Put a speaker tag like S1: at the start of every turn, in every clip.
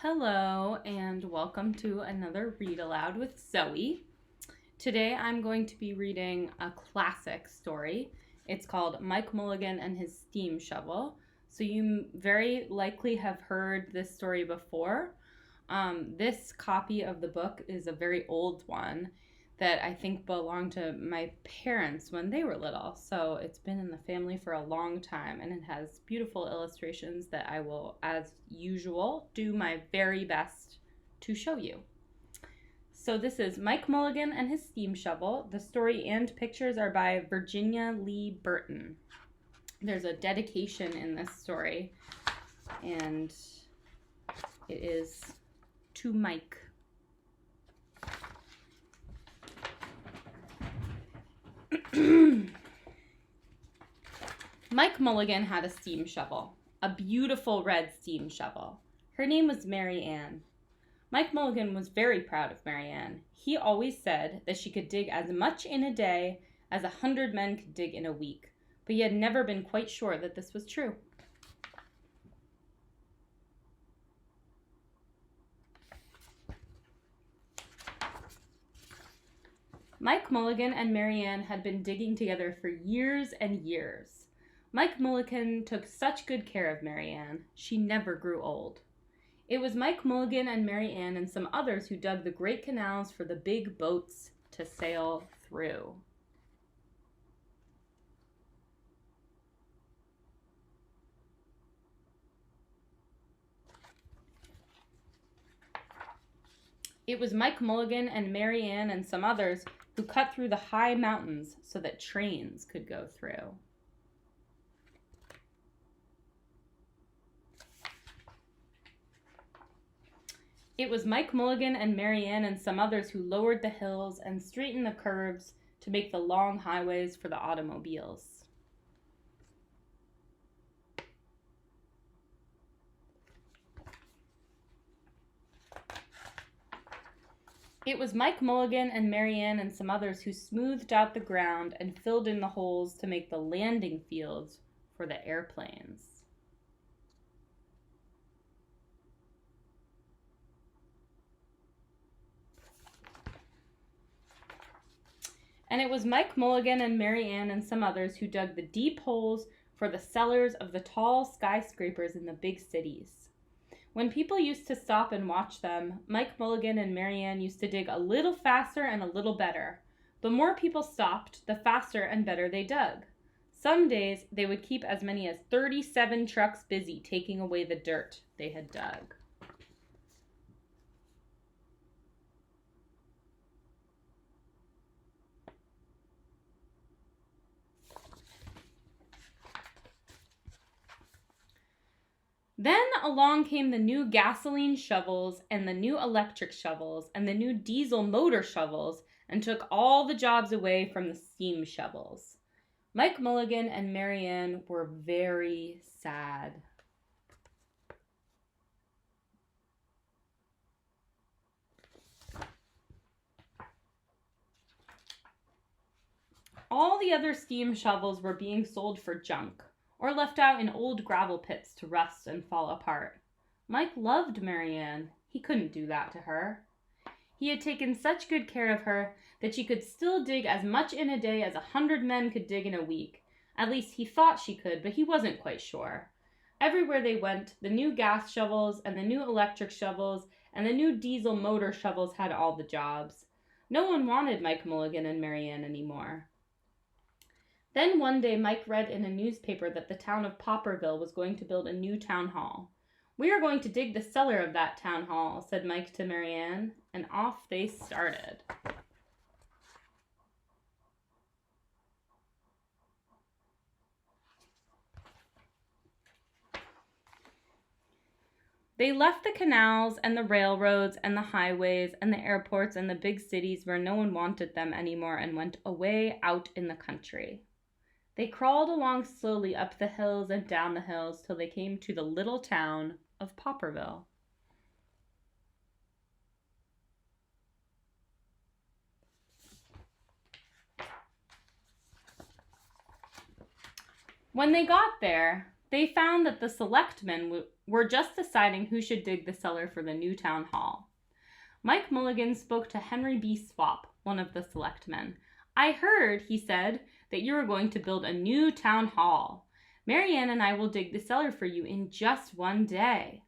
S1: Hello and welcome to another Read Aloud with Zoe. Today I'm going to be reading a classic story. It's called Mike Mulligan and His Steam Shovel. So you very likely have heard this story before. This copy of the book is a very old one that I think belonged to my parents when they were little. So it's been in the family for a long time, and it has beautiful illustrations that I will, as usual, do my very best to show you. So this is Mike Mulligan and His Steam Shovel. The story and pictures are by Virginia Lee Burton. There's a dedication in this story, and it is to Mike. Mike Mulligan had a steam shovel, a beautiful red steam shovel. Her name was Mary Ann. Mike Mulligan was very proud of Mary Ann. He always said that she could dig as much in a day as 100 men could dig in a week, but he had never been quite sure that this was true. Mike Mulligan and Mary Ann had been digging together for years and years. Mike Mulligan took such good care of Mary Ann, she never grew old. It was Mike Mulligan and Mary Ann and some others who dug the great canals for the big boats to sail through. It was Mike Mulligan and Mary Ann and some others who cut through the high mountains so that trains could go through. It was Mike Mulligan and Mary Ann and some others who lowered the hills and straightened the curves to make the long highways for the automobiles. It was Mike Mulligan and Mary Ann and some others who smoothed out the ground and filled in the holes to make the landing fields for the airplanes. And it was Mike Mulligan and Mary Ann and some others who dug the deep holes for the cellars of the tall skyscrapers in the big cities. When people used to stop and watch them, Mike Mulligan and Mary Ann used to dig a little faster and a little better. The more people stopped, the faster and better they dug. Some days, they would keep as many as 37 trucks busy taking away the dirt they had dug. Then along came the new gasoline shovels and the new electric shovels and the new diesel motor shovels and took all the jobs away from the steam shovels. Mike Mulligan and Mary Ann were very sad. All the other steam shovels were being sold for junk, or left out in old gravel pits to rust and fall apart. Mike loved Mary Ann. He couldn't do that to her. He had taken such good care of her that she could still dig as much in a day as 100 men could dig in a week. At least he thought she could, but he wasn't quite sure. Everywhere they went, the new gas shovels and the new electric shovels and the new diesel motor shovels had all the jobs. No one wanted Mike Mulligan and Mary Ann anymore. Then one day Mike read in a newspaper that the town of Popperville was going to build a new town hall. "We are going to dig the cellar of that town hall," said Mike to Mary Ann, and off they started. They left the canals and the railroads and the highways and the airports and the big cities where no one wanted them anymore and went away out in the country. They crawled along slowly up the hills and down the hills till they came to the little town of Popperville. When they got there, they found that the selectmen We're just deciding who should dig the cellar for the new town hall." Mike Mulligan spoke to Henry B. Swap, one of the selectmen. "I heard," he said, "that you are going to build a new town hall. Mary Ann and I will dig the cellar for you in just one day."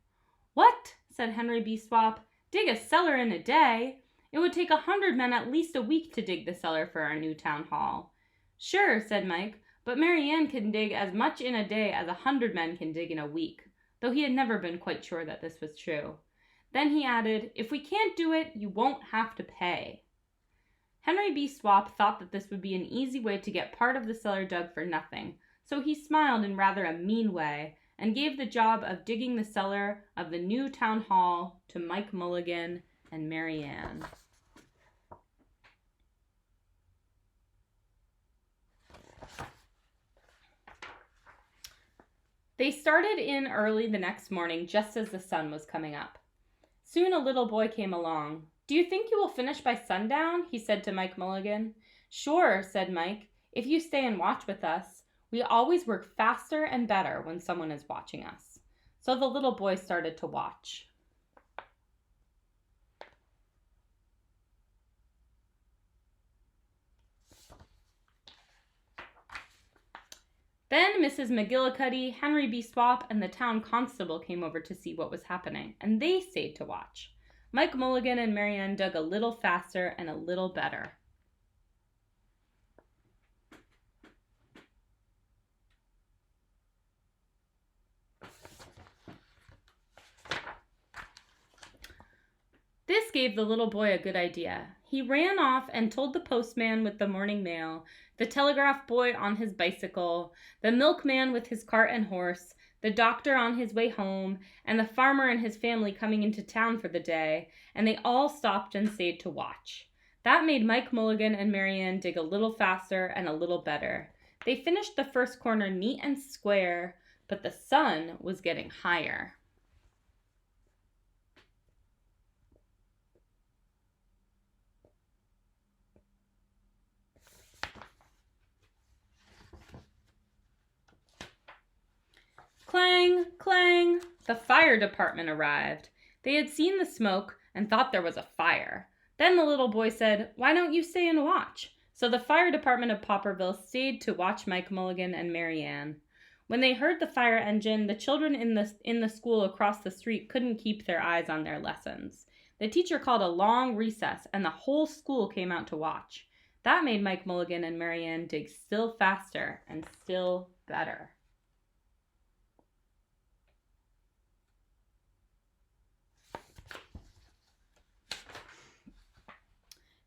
S1: "What?" said Henry B. Swap. "Dig a cellar in a day? It would take 100 men at least a week to dig the cellar for our new town hall." "Sure," said Mike, "but Mary Ann can dig as much in a day as 100 men can dig in a week," though he had never been quite sure that this was true. Then he added, "If we can't do it, you won't have to pay." Henry B. Swap thought that this would be an easy way to get part of the cellar dug for nothing, so he smiled in rather a mean way and gave the job of digging the cellar of the new town hall to Mike Mulligan and Mary Ann. They started in early the next morning, just as the sun was coming up. Soon a little boy came along. "Do you think you will finish by sundown?" he said to Mike Mulligan. "Sure," said Mike, "if you stay and watch with us. We always work faster and better when someone is watching us." So the little boy started to watch. Then Mrs. McGillicuddy, Henry B. Swap, and the town constable came over to see what was happening, and they stayed to watch. Mike Mulligan and Mary Ann dug a little faster and a little better. This gave the little boy a good idea. He ran off and told the postman with the morning mail, the telegraph boy on his bicycle, the milkman with his cart and horse, the doctor on his way home, and the farmer and his family coming into town for the day, and they all stopped and stayed to watch. That made Mike Mulligan and Mary Ann dig a little faster and a little better. They finished the first corner neat and square, but the sun was getting higher. Clang, clang! The fire department arrived. They had seen the smoke and thought there was a fire. Then the little boy said, "Why don't you stay and watch?" So the fire department of Popperville stayed to watch Mike Mulligan and Mary Ann. When they heard the fire engine, the children in the school across the street couldn't keep their eyes on their lessons. The teacher called a long recess, and the whole school came out to watch. That made Mike Mulligan and Mary Ann dig still faster and still better.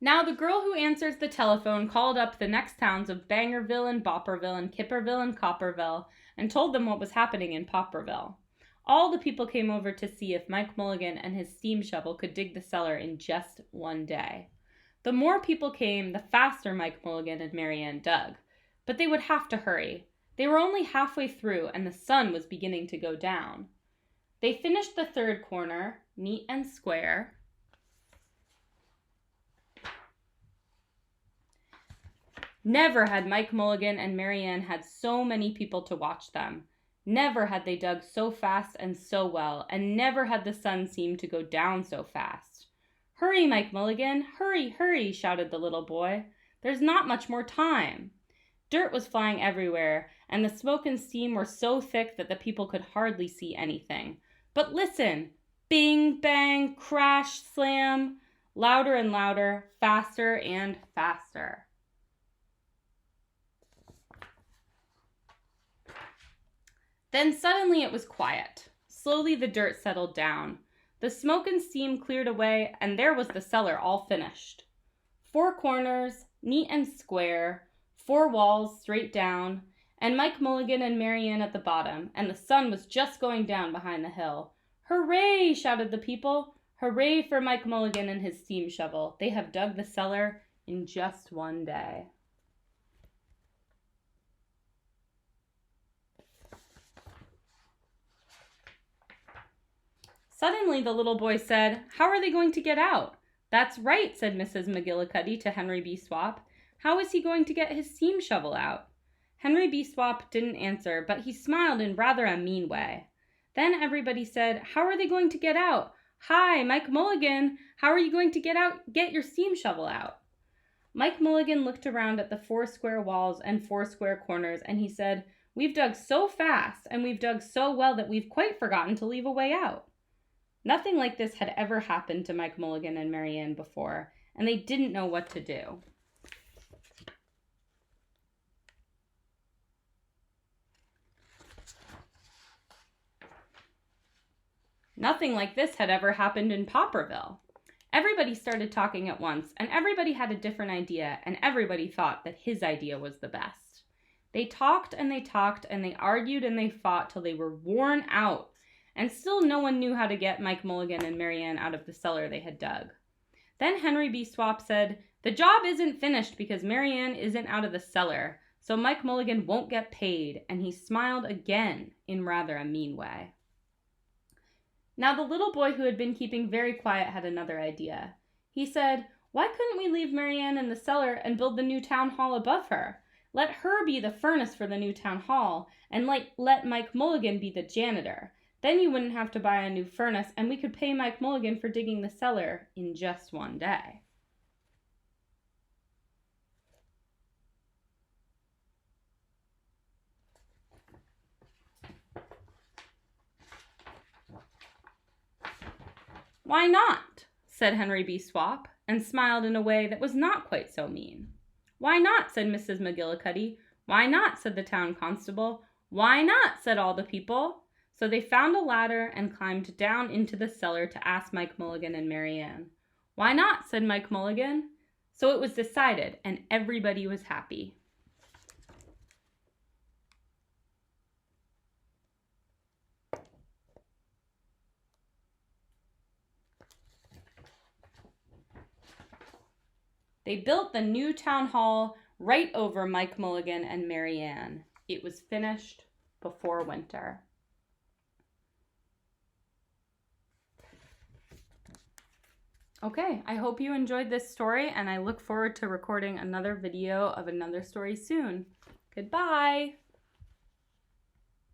S1: Now the girl who answers the telephone called up the next towns of Bangerville and Bopperville and Kipperville and Copperville and told them what was happening in Popperville. All the people came over to see if Mike Mulligan and his steam shovel could dig the cellar in just one day. The more people came, the faster Mike Mulligan and Mary Ann dug. But they would have to hurry. They were only halfway through and the sun was beginning to go down. They finished the third corner, neat and square. Never had Mike Mulligan and Mary Ann had so many people to watch them. Never had they dug so fast and so well, and never had the sun seemed to go down so fast. "Hurry, Mike Mulligan, hurry, hurry," shouted the little boy. "There's not much more time." Dirt was flying everywhere, and the smoke and steam were so thick that the people could hardly see anything. But listen! Bing, bang, crash, slam! Louder and louder, faster and faster. Then suddenly it was quiet. Slowly the dirt settled down. The smoke and steam cleared away, and there was the cellar all finished. 4 corners, neat and square, 4 walls straight down, and Mike Mulligan and Mary Ann at the bottom, and the sun was just going down behind the hill. "Hooray!" shouted the people. "Hooray for Mike Mulligan and his steam shovel. They have dug the cellar in just one day." Suddenly the little boy said, "How are they going to get out?" "That's right," said Mrs. McGillicuddy to Henry B. Swap. "How is he going to get his steam shovel out?" Henry B. Swap didn't answer, but he smiled in rather a mean way. Then everybody said, "How are they going to get out? Hi, Mike Mulligan, how are you going to get your steam shovel out?" Mike Mulligan looked around at the 4 square walls and 4 square corners, and he said, "We've dug so fast and we've dug so well that we've quite forgotten to leave a way out." Nothing like this had ever happened to Mike Mulligan and Mary Ann before, and they didn't know what to do. Nothing like this had ever happened in Popperville. Everybody started talking at once, and everybody had a different idea, and everybody thought that his idea was the best. They talked and they talked, and they argued and they fought till they were worn out, and still no one knew how to get Mike Mulligan and Mary Ann out of the cellar they had dug. Then Henry B. Swap said, "The job isn't finished because Mary Ann isn't out of the cellar, so Mike Mulligan won't get paid," and he smiled again in rather a mean way. Now the little boy who had been keeping very quiet had another idea. He said, "Why couldn't we leave Mary Ann in the cellar and build the new town hall above her? Let her be the furnace for the new town hall, and let Mike Mulligan be the janitor. Then you wouldn't have to buy a new furnace, and we could pay Mike Mulligan for digging the cellar in just one day." "Why not?" said Henry B. Swap, and smiled in a way that was not quite so mean. "Why not?" said Mrs. McGillicuddy. "Why not?" said the town constable. "Why not?" said all the people. So they found a ladder and climbed down into the cellar to ask Mike Mulligan and Mary Ann. "Why not?" said Mike Mulligan. So it was decided, and everybody was happy. They built the new town hall right over Mike Mulligan and Mary Ann. It was finished before winter. Okay, I hope you enjoyed this story, and I look forward to recording another video of another story soon. Goodbye!